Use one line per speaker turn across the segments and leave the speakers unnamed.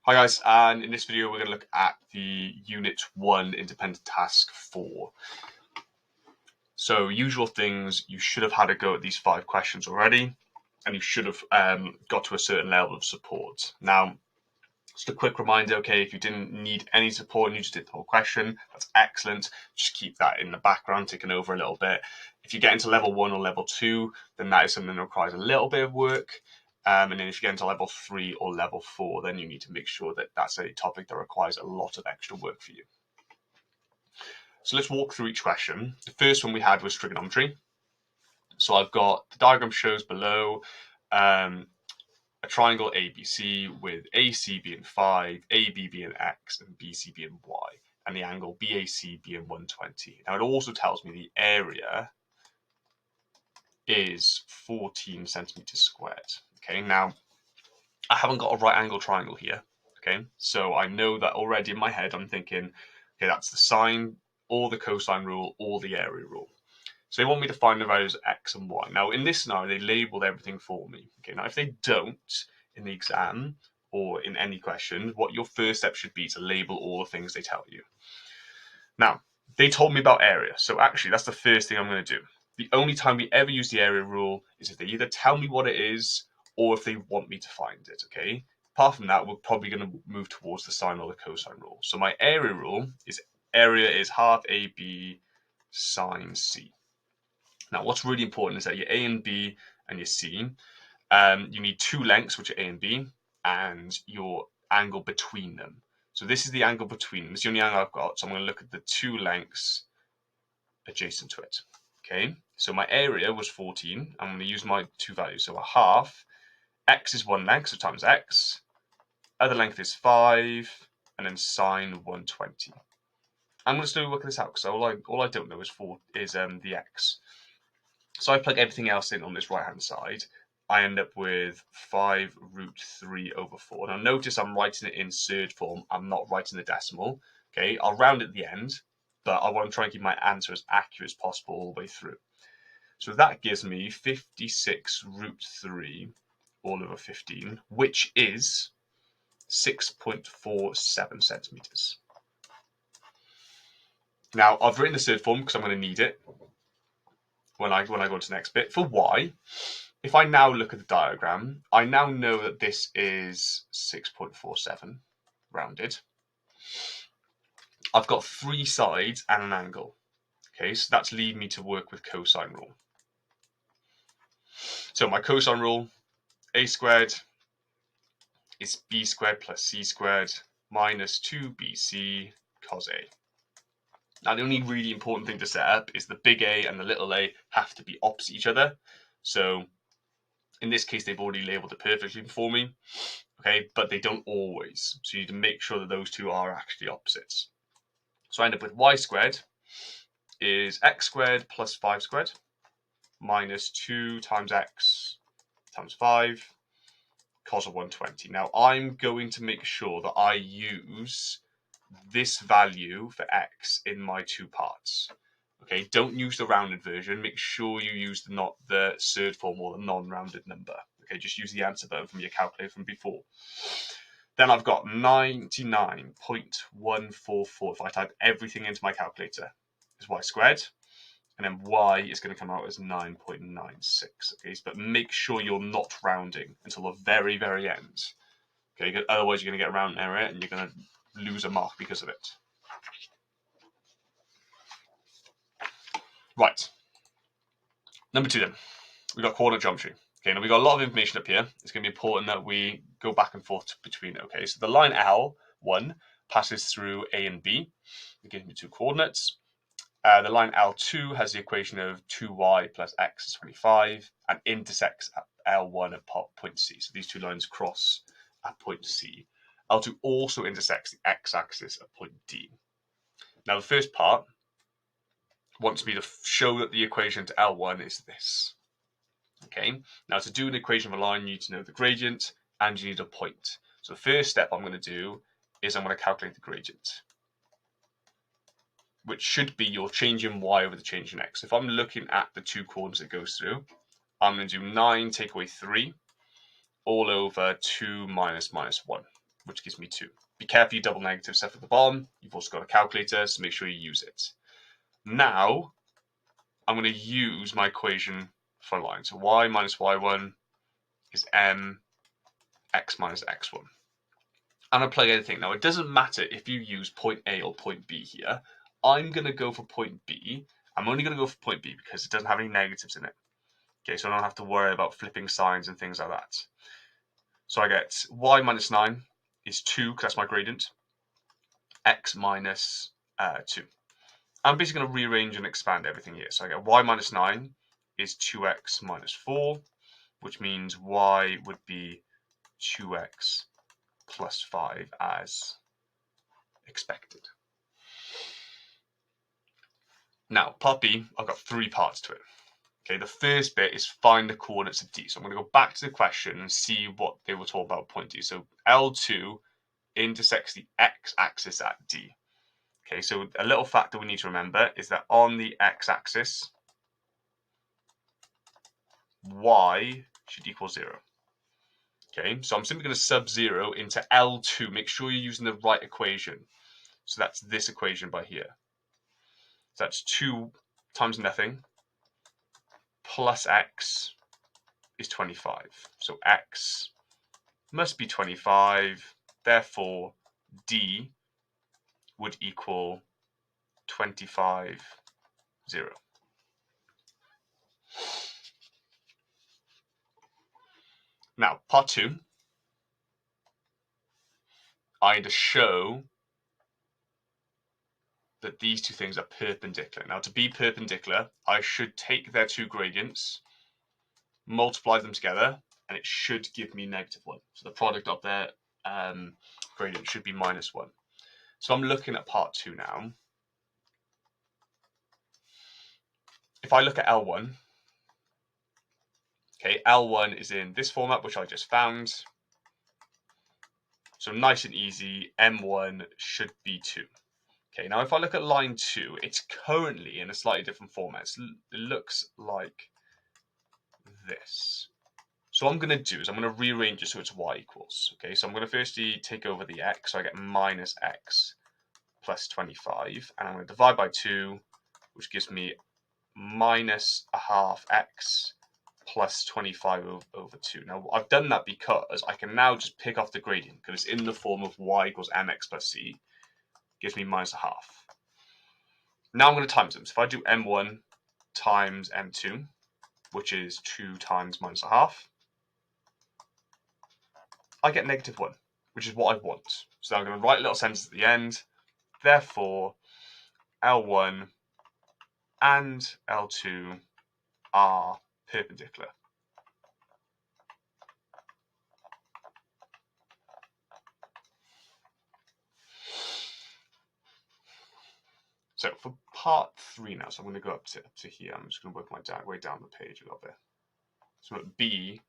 Hi guys, and in this video we're going to look at the Unit 1 Independent Task 4. So usual things, you should have had a go at these 5 questions already, and you should have got to a certain level of support. Now, just a quick reminder, okay, if you didn't need any support and you just did the whole question, that's excellent. Just keep that in the background, ticking over a little bit. If you get into level 1 or level 2, then that is something that requires a little bit of work. And then if you get into level 3 or level 4, then you need to make sure that that's a topic that requires a lot of extra work for you. So let's walk through each question. The first one we had was trigonometry. So I've got the diagram shows below a triangle ABC with AC being 5, AB being X, and BC being Y, and the angle BAC being 120. Now it also tells me the area is 14 centimeters squared. Okay, now I haven't got a right angle triangle here. Okay, so I know that already in my head I'm thinking, okay, that's the sine or the cosine rule or the area rule. So they want me to find the values of X and Y. Now in this scenario, they labeled everything for me. Okay, now if they don't in the exam or in any question, what your first step should be to label all the things they tell you. Now, they told me about area, so actually that's the first thing I'm going to do. The only time we ever use the area rule is if they either tell me what it is or if they want me to find it, okay? Apart from that, we're probably going to move towards the sine or the cosine rule. So my area rule is area is half AB sine C. Now, what's really important is that your A and B and your C, you need two lengths, which are A and B, and your angle between them. So this is the angle between them. It's the only angle I've got. So I'm going to look at the two lengths adjacent to it. Okay, so my area was 14. I'm going to use my two values. So a half, X is one length, so times X. Other length is 5, and then sine 120. I'm going to slowly work this out because all I don't know is the X. So I plug everything else in on this right-hand side. I end up with 5 root 3 over 4. Now notice I'm writing it in surd form. I'm not writing the decimal. Okay, I'll round at the end, but I want to try and keep my answer as accurate as possible all the way through. So that gives me 56 root 3 all over 15, which is 6.47 centimeters. Now I've written the surd form because I'm going to need it when I go to the next bit. For Y, if I now look at the diagram, I now know that this is 6.47 rounded. I've got 3 sides and an angle. Okay, so that's leading me to work with cosine rule. So my cosine rule, A squared is B squared plus C squared minus 2BC cos A. Now the only really important thing to set up is the big A and the little a have to be opposite each other. So in this case, they've already labeled it perfectly for me, okay, but they don't always. So you need to make sure that those two are actually opposites. So I end up with y squared is x squared plus 5 squared minus 2 times x times 5 cos of 120. Now I'm going to make sure that I use this value for x in my two parts. Okay, don't use the rounded version. Make sure you use not the surd form or the non-rounded number. Okay, just use the answer button from your calculator from before. Then I've got 99.144. If I type everything into my calculator, is y squared. And then y is going to come out as 9.96. Okay, but make sure you're not rounding until the very, very end. Okay, otherwise you're going to get a round error and you're going to lose a mark because of it. Right. Number 2 then. We've got coordinate geometry. Okay, now we've got a lot of information up here. It's going to be important that we go back and forth between. Okay, so the line L1 passes through A and B. It gives me 2 coordinates. The line L2 has the equation of 2y plus x is 25 and intersects at L1 at point C. So these two lines cross at point C. L2 also intersects the x-axis at point D. Now the first part wants me to show that the equation to L1 is this. Okay, now to do an equation of a line, you need to know the gradient and you need a point. So the first step I'm going to do is I'm going to calculate the gradient, which should be your change in y over the change in x. If I'm looking at the 2 coordinates it goes through, I'm going to do 9 take away 3 all over 2 minus 1. which gives me 2. Be careful you double negative stuff at the bottom. You've also got a calculator, so make sure you use it. Now, I'm going to use my equation for a line. So y minus y1 is m x minus x1. I'm going to plug anything. Now, it doesn't matter if you use point A or point B here. I'm going to go for point B. I'm only going to go for point B because it doesn't have any negatives in it. Okay, so I don't have to worry about flipping signs and things like that. So I get y minus 9 is 2, because that's my gradient. X minus 2. I'm basically going to rearrange and expand everything here. So I get y minus 9 is 2x minus 4, which means y would be 2x plus 5 as expected. Now, part B, I've got 3 parts to it. Okay, the first bit is find the coordinates of D. So I'm going to go back to the question and see what they were talking about point D. So L2 intersects the x-axis at D. Okay, so a little factor we need to remember is that on the x-axis, y should equal 0. Okay, so I'm simply going to sub 0 into L2. Make sure you're using the right equation. So that's this equation by here. So that's 2 times nothing plus x is 25. So x must be 25. Therefore, D would equal 25, 0. Now, part 2, I need to show that these two things are perpendicular. Now, to be perpendicular, I should take their 2 gradients, multiply them together, and it should give me -1. So the product of their gradient should be -1. So I'm looking at part 2 now. If I look at L1, okay, L1 is in this format, which I just found. So nice and easy, M1 should be 2. Okay, now if I look at line 2, it's currently in a slightly different format. It looks like this. So what I'm going to do is I'm going to rearrange it so it's y equals. Okay, so I'm going to firstly take over the x, so I get minus x plus 25, and I'm going to divide by 2, which gives me minus a half x plus 25 over 2. Now, I've done that because I can now just pick off the gradient, because it's in the form of y equals mx plus c, gives me minus a half. Now I'm going to times them. So if I do m1 times m2, which is 2 times minus a half, I get -1, which is what I want. So I'm going to write a little sentence at the end. Therefore, L1 and L2 are perpendicular. So for part 3 now, so I'm going to go up to here. I'm just going to work my way down the page a little bit. So at B,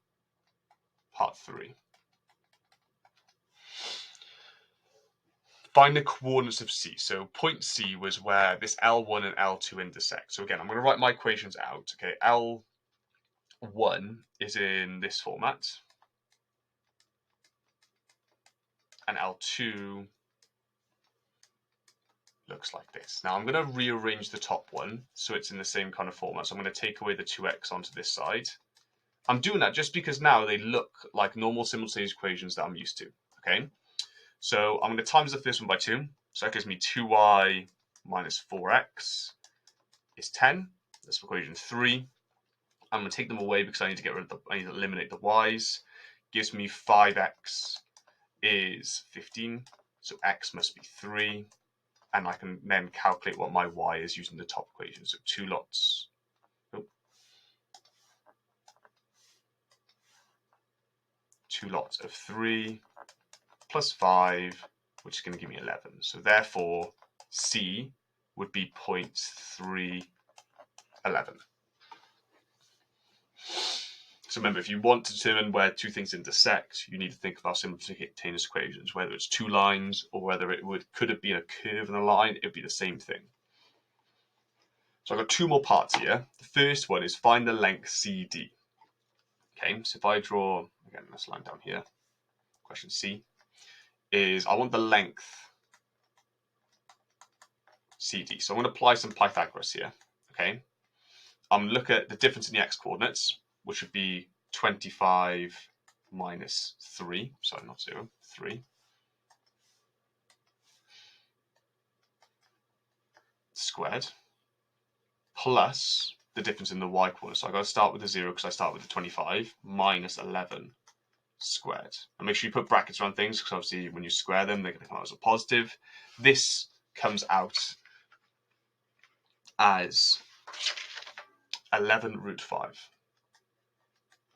part 3. Find the coordinates of C. So point C was where this L1 and L2 intersect. So again, I'm going to write my equations out. Okay, L1 is in this format, and L2 looks like this. Now I'm going to rearrange the top one so it's in the same kind of format. So I'm going to take away the 2x onto this side. I'm doing that just because now they look like normal simultaneous equations that I'm used to. Okay, so I'm going to times the first one by 2. So that gives me 2y minus 4x is 10. That's equation 3. I'm going to take them away because I need to get rid of I need to eliminate the y's. Gives me 5x is 15. So x must be 3. And I can then calculate what my y is using the top equation. So 2 lots. Oh. 2 lots of 3 plus 5, which is going to give me 11. So therefore, C would be 0.311. So remember, if you want to determine where two things intersect, you need to think of our simultaneous equations, whether it's 2 lines or whether could it be a curve and a line, it'd be the same thing. So I've got 2 more parts here. The first one is find the length CD. Okay, so if I draw, again, this line down here, question C. is I want the length CD. So I'm going to apply some Pythagoras here. Okay. I'm look at the difference in the x coordinates, which would be 25 minus 3. Sorry, not 0, 3. Squared. Plus the difference in the y coordinates. So I've got to start with the 0 because I start with the 25 minus 11 squared. And make sure you put brackets around things because obviously when you square them, they're going to come out as a positive. This comes out as 11 root 5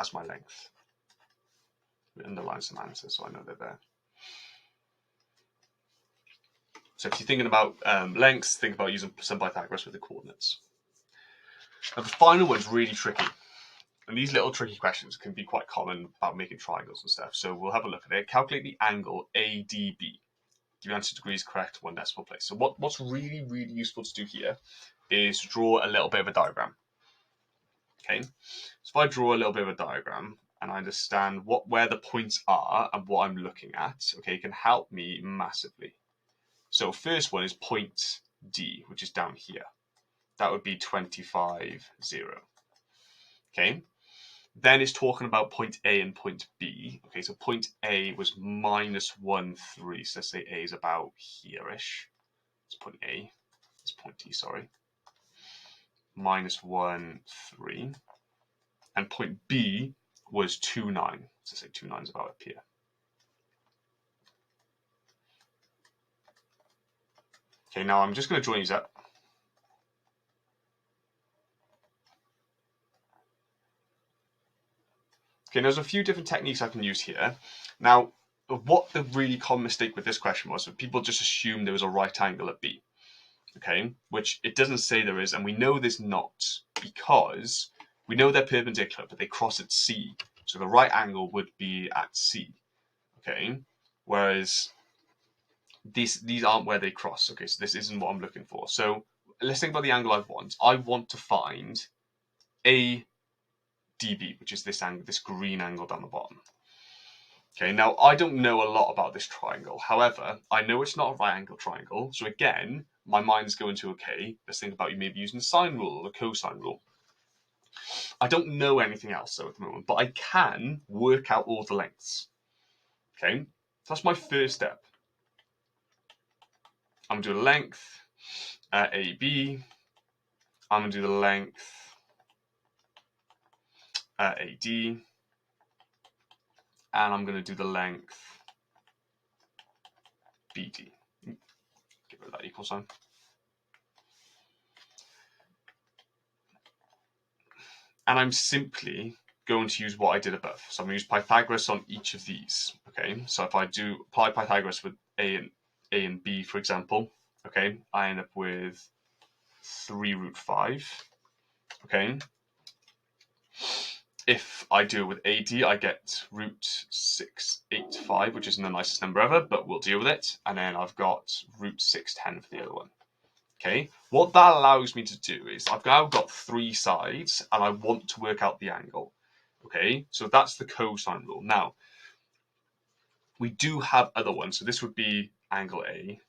as my length. We underline some answers so I know they're there. So if you're thinking about lengths, think about using some Pythagoras with the coordinates. Now the final one's really tricky. And these little tricky questions can be quite common about making triangles and stuff. So we'll have a look at it. Calculate the angle ADB. Give your answer degrees correct, 1 decimal place. So what's really, really useful to do here is to draw a little bit of a diagram. Okay, so if I draw a little bit of a diagram and I understand where the points are and what I'm looking at, okay, it can help me massively. So first one is point D, which is down here. That would be 25, 0. Okay, then it's talking about point A and point B. Okay, so point A was minus 1, 3. So let's say A is about here-ish. It's point A. It's point D, sorry. Minus 1, 3. And point B was 2, 9. So say 2, 9 is about up here. Okay, now I'm just going to join these up. Okay, there's a few different techniques I can use here. Now, what the really common mistake with this question was, people just assumed there was a right angle at B. Okay, which it doesn't say there is, and we know there's not because we know they're perpendicular, but they cross at C. So the right angle would be at C. Okay, whereas these aren't where they cross. Okay, so this isn't what I'm looking for. So let's think about the angle I want. I want to find ADB, which is this angle, this green angle down the bottom. Okay, now I don't know a lot about this triangle. However, I know it's not a right angle triangle. So again, my mind's going to, okay, let's think about you maybe using the sine rule or the cosine rule. I don't know anything else though at the moment, but I can work out all the lengths. Okay, so that's my first step. I'm going to do a length AB. I'm going to do the length AD. And I'm going to do the length BD. Get rid of that equal sign. And I'm simply going to use what I did above. So I'm going to use Pythagoras on each of these. Okay, so if I do apply Pythagoras with A and B, for example, okay, I end up with 3 root 5. Okay, if I do it with AD, I get root 685, which isn't the nicest number ever, but we'll deal with it. And then I've got root 610 for the other one. Okay, what that allows me to do is I've now got 3 sides and I want to work out the angle. Okay, so that's the cosine rule. Now, we do have other ones. So this would be angle A.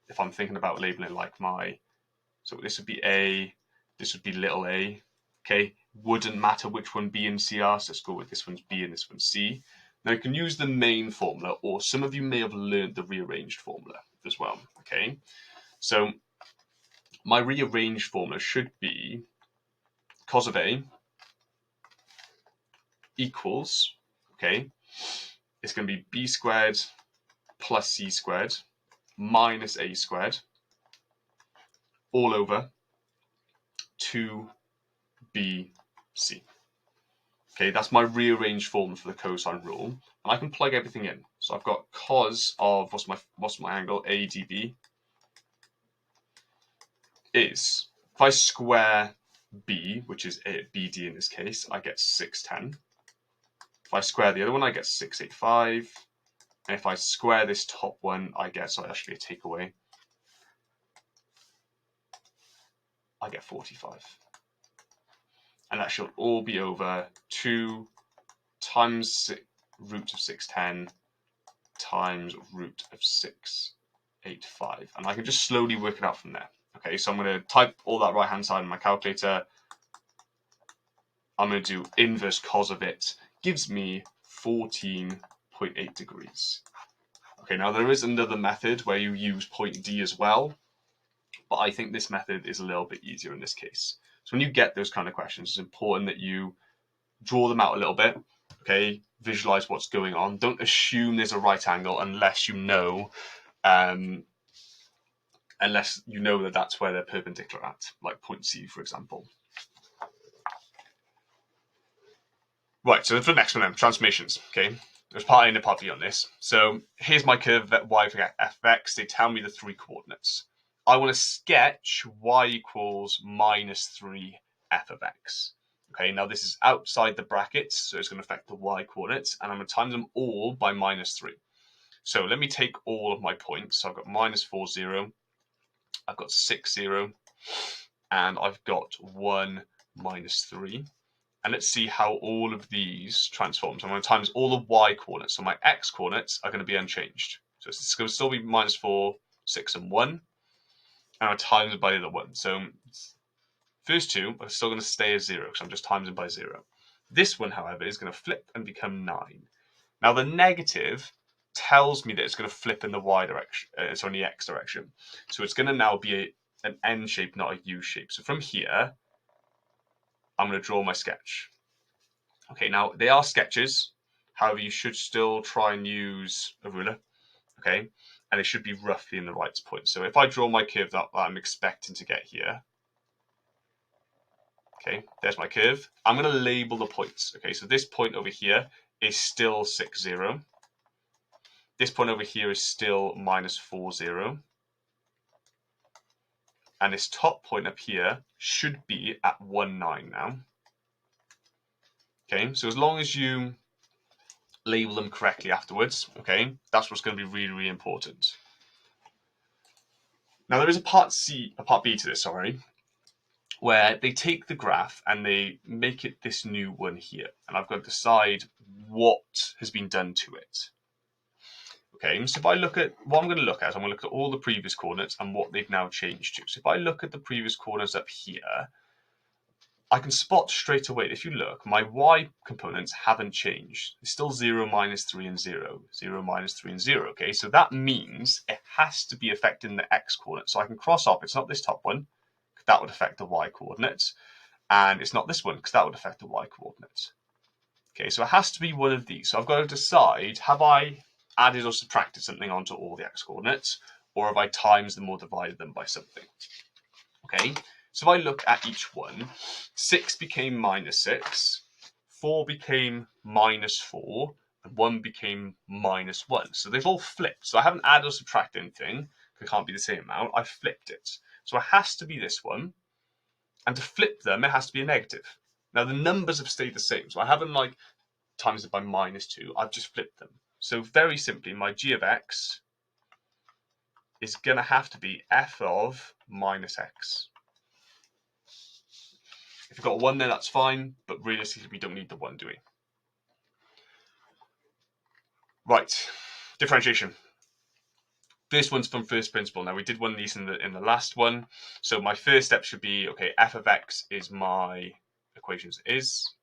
If I'm thinking about labeling it like so this would be A, this would be little a. Okay, wouldn't matter which one B and C are. So let's go with this one's B and this one's C. Now you can use the main formula, or some of you may have learned the rearranged formula as well. Okay, so my rearranged formula should be cos of A equals, okay, it's going to be B squared plus C squared minus A squared all over 2BC. Okay, that's my rearranged formula for the cosine rule, and I can plug everything in. So I've got cos of what's my angle ADB is, if I square B, which is BD in this case, I get 610. If I square the other one, I get 685. And if I square this top one, I get, sorry, that should be a takeaway, I get 45. And that should all be over 2 times root of 610 times root of 685. And I can just slowly work it out from there. Okay, so I'm going to type all that right-hand side in my calculator. I'm going to do inverse cos of it. Gives me 14.8 degrees. Okay, now there is another method where you use point D as well, but I think this method is a little bit easier in this case. So when you get those kind of questions, it's important that you draw them out a little bit, okay? Visualize what's going on. Don't assume there's a right angle unless you know that that's where they're perpendicular at, like point C, for example. Right, so for the next one then, transformations, okay? There's part A and a part B on this. So here's my curve y of f of x. They tell me the 3 coordinates. I want to sketch y equals minus 3 f of x. Okay, now this is outside the brackets, so it's going to affect the y coordinates, and I'm going to times them all by minus 3. So let me take all of my points. So I've got minus 4, 0. I've got 6, 0. And I've got 1, minus 3. And let's see how all of these transform. So I'm going to times all the y coordinates. So my x coordinates are going to be unchanged. So it's going to still be minus 4, 6, and 1. And I'm times it by the other one. So first two are still going to stay as 0 because I'm just timesing by 0. This one, however, is going to flip and become 9. Now the negative tells me that it's going to flip in the y direction. It's on the x direction. So it's going to now be an N shape, not a U shape. So from here, I'm going to draw my sketch. Okay, now they are sketches. However, you should still try and use a ruler. Okay, and it should be roughly in the right point. So if I draw my curve that I'm expecting to get here, okay, there's my curve. I'm going to label the points. Okay, so this point over here is still 6, 0. This point over here is still minus 4, 0. And this top point up here should be at 1, 9 now. Okay, so as long as you label them correctly afterwards, okay, that's what's going to be really, really important. Now there is a part B to this, where they take the graph and they make it this new one here, and I've got to decide what has been done to it. Okay, so if I look at what I'm going to look at, I'm going to look at all the previous coordinates and what they've now changed to. So if I look at the previous coordinates up here, I can spot straight away, if you look, my y components haven't changed. It's still 0, minus 3, and 0. 0, minus 3, and 0. Okay, so that means it has to be affecting the x coordinate. So I can cross off, it's not this top one, because that would affect the y coordinates. And it's not this one, because that would affect the y coordinates. Okay, so it has to be one of these. So I've got to decide, have I added or subtracted something onto all the x coordinates, or have I times them or divided them by something? Okay. So if I look at each one, 6 became minus 6, 4 became minus 4, and 1 became minus 1. So they've all flipped. So I haven't added or subtracted anything, because it can't be the same amount. I've flipped it. So it has to be this one. And to flip them, it has to be a negative. Now the numbers have stayed the same. So I haven't like times it by minus 2. I've just flipped them. So very simply, my g of x is going to have to be f of minus x. If you've got a 1 there, that's fine, but realistically, we don't need the 1, do we? Right, differentiation. This one's from first principle. Now, we did one of these in the last one. So my first step should be, okay, f of x is my equations is.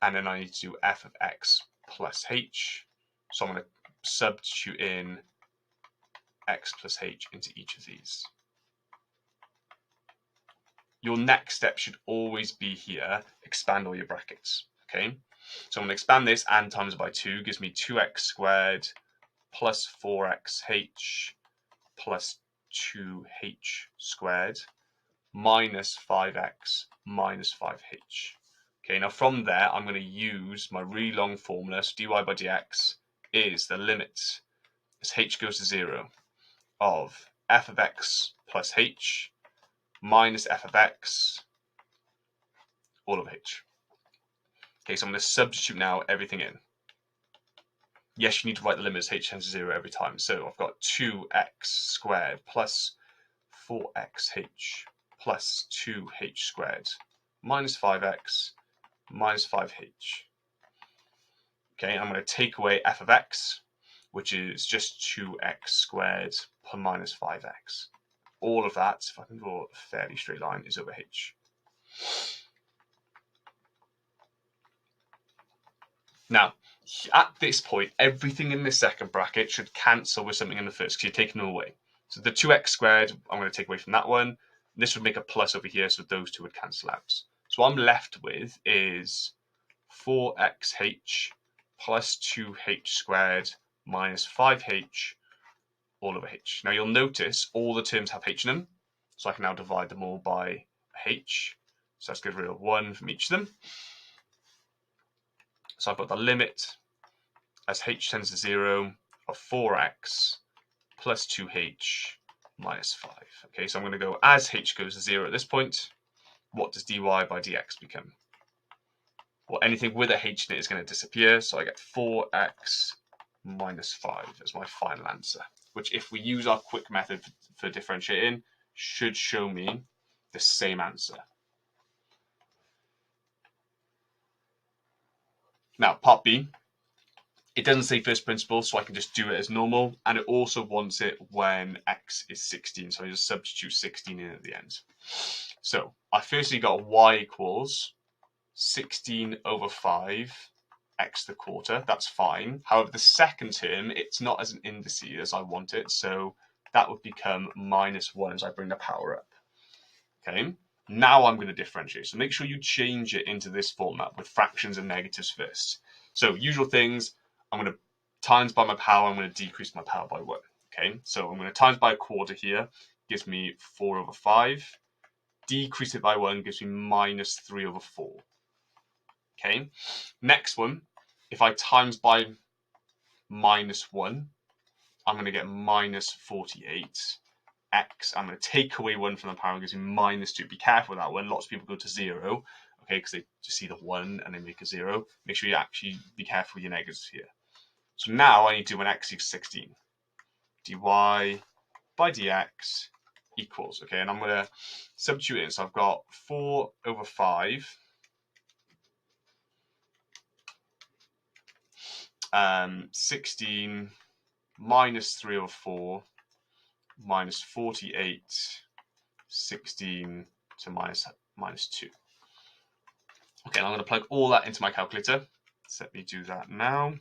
And then I need to do f of x plus h. So I'm going to substitute in x plus h into each of these. Your next step should always be here, expand all your brackets, okay? So I'm going to expand this and times it by 2, gives me 2x squared plus 4xh plus 2h squared minus 5x minus 5h. Okay, now from there, I'm going to use my really long formula. So dy by dx is the limit as h goes to 0 of f of x plus h minus f of x all of h. Okay, so I'm going to substitute now everything in. Yes, you need to write the limit as h tends to 0 every time. So I've got 2x squared plus 4xh plus 2h squared minus 5x minus 5h. Okay, I'm going to take away f of x, which is just 2x squared minus 5x. All of that, if I can draw a fairly straight line, is over h. Now, at this point, everything in the second bracket should cancel with something in the first, because you're taking them away. So the 2x squared, I'm going to take away from that one. This would make a plus over here, so those two would cancel out. So what I'm left with is 4xh plus 2h squared minus 5h all over h. Now you'll notice all the terms have h in them, so I can now divide them all by h. So let's get rid of 1 from each of them. So I've got the limit as h tends to 0 of 4x plus 2h minus 5. Okay, so I'm going to go as h goes to 0 at this point. What does dy by dx become? Well, anything with a h in it is going to disappear, so I get 4x minus 5 as my final answer, which if we use our quick method for differentiating, should show me the same answer. Now, part B, it doesn't say first principle, so I can just do it as normal, and it also wants it when x is 16, so I just substitute 16 in at the end. So I firstly got y equals 16 over 5 x to the quarter. That's fine. However, the second term, it's not as an indices as I want it, so that would become minus 1 as I bring the power up. Okay, now I'm going to differentiate. So make sure you change it into this format with fractions and negatives first. So usual things, I'm going to times by my power, I'm going to decrease my power by 1. Okay, so I'm going to times by a quarter here, gives me 4 over 5. Decrease it by 1 gives me minus 3 over 4. Okay, next one, if I times by minus 1, I'm going to get minus 48. X, I'm going to take away 1 from the power, gives me minus 2. Be careful with that one. Lots of people go to 0, okay, because they just see the 1 and they make a 0. Make sure you actually be careful with your negatives here. So now I need to do an x equals 16. dy by dx equals, okay, and I'm going to substitute in. So I've got 4 over 5 16 minus 3 over 4 minus 48 16 to minus 2. Okay, and I'm going to plug all that into my calculator. So let me do that now.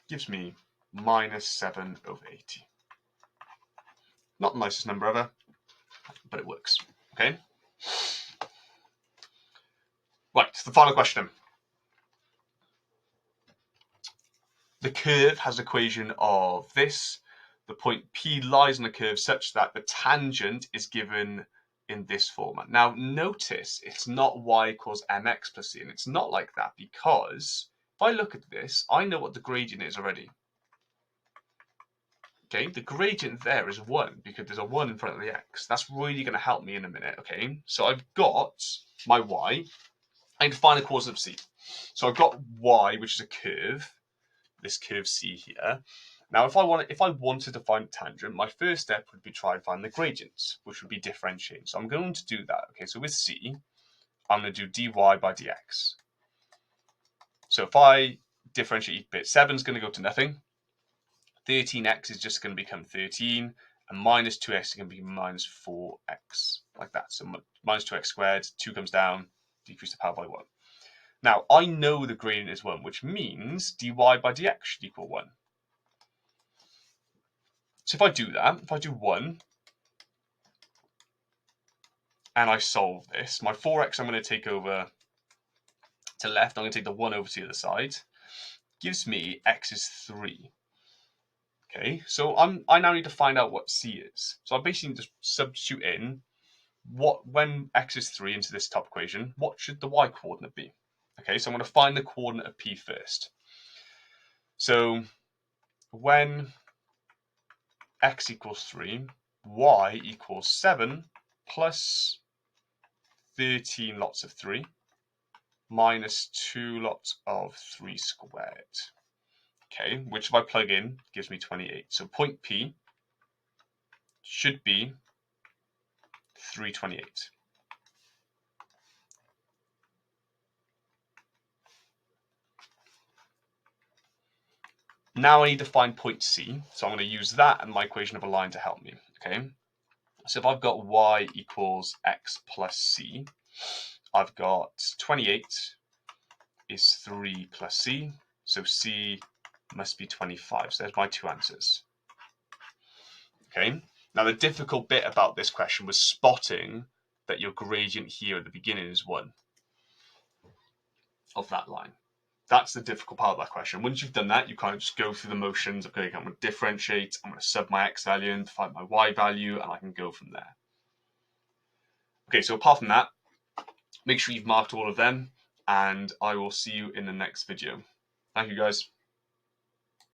Gives me minus 7 over 80. Not the nicest number ever, but it works. Okay. Right, the final question. The curve has an equation of this. The point P lies on the curve such that the tangent is given in this format. Now notice it's not y equals mx plus c, and it's not like that because if I look at this, I know what the gradient is already. Okay, the gradient there is 1 because there's a 1 in front of the x. That's really going to help me in a minute, okay? So I've got my y. I need to find the coordinates of c. So I've got y, which is a curve, this curve c here. Now, if I wanted to find the tangent, my first step would be try and find the gradient, which would be differentiating. So I'm going to do that. Okay, so with c, I'm going to do dy by dx. So if I differentiate each bit, 7 is going to go to nothing. 13x is just going to become 13, and minus 2x is going to be minus 4x, like that. So minus 2x squared, 2 comes down, decrease the power by 1. Now, I know the gradient is 1, which means dy by dx should equal 1. So if I do that, if I do 1, and I solve this, my 4x I'm going to take over to left, I'm going to take the 1 over to the other side, gives me x is 3. Okay, so I now need to find out what c is. So I basically just substitute in when x is 3 into this top equation, what should the y coordinate be? Okay, so I'm going to find the coordinate of P first. So when x equals 3, y equals 7 plus 13 lots of 3. minus 2 lots of 3 squared. Okay, which if I plug in gives me 28. So point P should be 328. Now I need to find point C, so I'm going to use that and my equation of a line to help me. Okay, so if I've got y equals x plus c, I've got 28 is 3 plus c, so c must be 25. So there's my two answers. Okay, now the difficult bit about this question was spotting that your gradient here at the beginning is 1 of that line. That's the difficult part of that question. Once you've done that, you kind of just go through the motions. Okay, I'm going to differentiate, I'm going to sub my x value and find my y value, and I can go from there. Okay, so apart from that, make sure you've marked all of them, and I will see you in the next video. Thank you, guys.